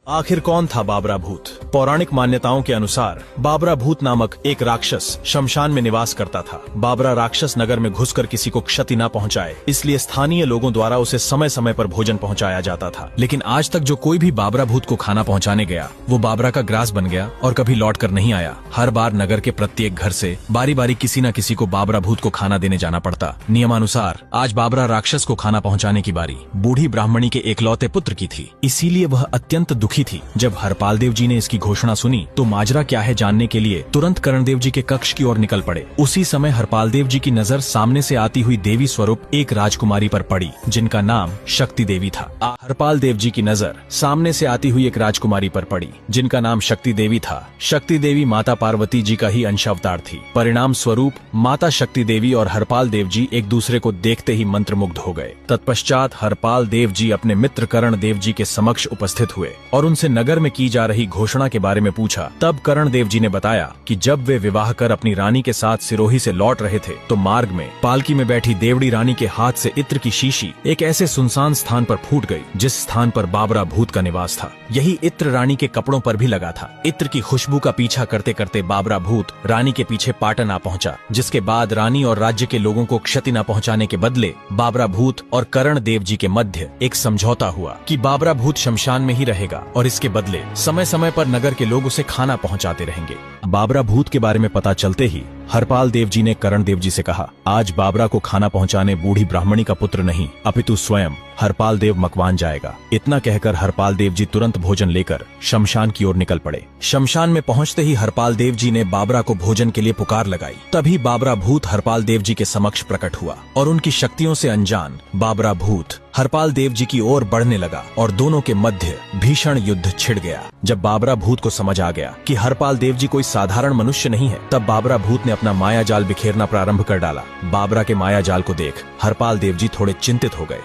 आखिर कौन था बाबरा भूत? पौराणिक मान्यताओं के अनुसार बाबरा भूत नामक एक राक्षस शमशान में निवास करता था। बाबरा राक्षस नगर में घुसकर किसी को क्षति न पहुंचाए, इसलिए स्थानीय लोगों द्वारा उसे समय समय पर भोजन पहुंचाया जाता था। लेकिन आज तक जो कोई भी बाबरा भूत को खाना पहुंचाने गया वो बाबरा का ग्रास बन गया और कभी लौट कर नहीं आया। हर बार नगर के प्रत्येक घर से बारी बारी किसी न किसी को बाबरा भूत को खाना देने जाना पड़ता। नियमानुसार आज बाबरा राक्षस को खाना पहुँचाने की बारी बूढ़ी ब्राह्मणी के एकलौते पुत्र की थी, इसीलिए वह अत्यंत दुखी थी। जब हरपाल देव जी ने इसकी घोषणा सुनी तो माजरा क्या है जानने के लिए तुरंत करण देव जी के कक्ष की ओर निकल पड़े। उसी समय हरपाल देव जी की नजर सामने से आती हुई देवी स्वरूप एक राजकुमारी पर पड़ी जिनका नाम शक्ति देवी था। हरपाल देव जी की नजर सामने से आती हुई एक राजकुमारी पर पड़ी जिनका नाम शक्ति देवी था। शक्ति देवी माता पार्वती जी का ही अंश अवतार थी। परिणाम स्वरूप माता शक्ति देवी और हरपाल देव जी एक दूसरे को देखते ही मंत्रमुग्ध हो गए। तत्पश्चात हरपाल देव जी अपने मित्र करण देव जी के समक्ष उपस्थित हुए और उनसे नगर में की जा रही घोषणा के बारे में पूछा। तब करण देव जी ने बताया कि जब वे विवाह कर अपनी रानी के साथ सिरोही से लौट रहे थे तो मार्ग में पालकी में बैठी देवड़ी रानी के हाथ से इत्र की शीशी एक ऐसे सुनसान स्थान पर फूट गई जिस स्थान पर बाबरा भूत का निवास था। यही इत्र रानी के कपड़ों पर भी लगा था। इत्र की खुशबू का पीछा करते करते बाबरा भूत रानी के पीछे पाटन आ पहुंचा, जिसके बाद रानी और राज्य के लोगों को क्षति न पहुंचाने के बदले बाबरा भूत और करण देव जी के मध्य एक समझौता हुआ कि बाबरा भूत शमशान में ही रहेगा और इसके बदले समय समय पर नगर के लोग उसे खाना पहुंचाते रहेंगे। बाबरा भूत के बारे में पता चलते ही हरपाल देव जी ने करण देव जी से कहा, आज बाबरा को खाना पहुंचाने बूढ़ी ब्राह्मणी का पुत्र नहीं अपितु स्वयं हरपाल देव मकवान जाएगा। इतना कहकर हरपाल देव जी तुरंत भोजन लेकर शमशान की ओर निकल पड़े। शमशान में पहुंचते ही हरपाल देव जी ने बाबरा को भोजन के लिए पुकार लगाई। तभी बाबरा भूत हरपाल देव जी के समक्ष प्रकट हुआ और उनकी शक्तियों से अनजान बाबरा भूत हरपाल देव जी की ओर बढ़ने लगा और दोनों के मध्य भीषण युद्ध छिड़ गया। जब बाबरा भूत को समझ आ गया कि हरपाल देव जी कोई साधारण मनुष्य नहीं है, तब बाबरा भूत ने अपना माया जाल बिखेरना प्रारंभ कर डाला। बाबरा के माया जाल को देख हरपाल देव जी थोड़े चिंतित हो गए।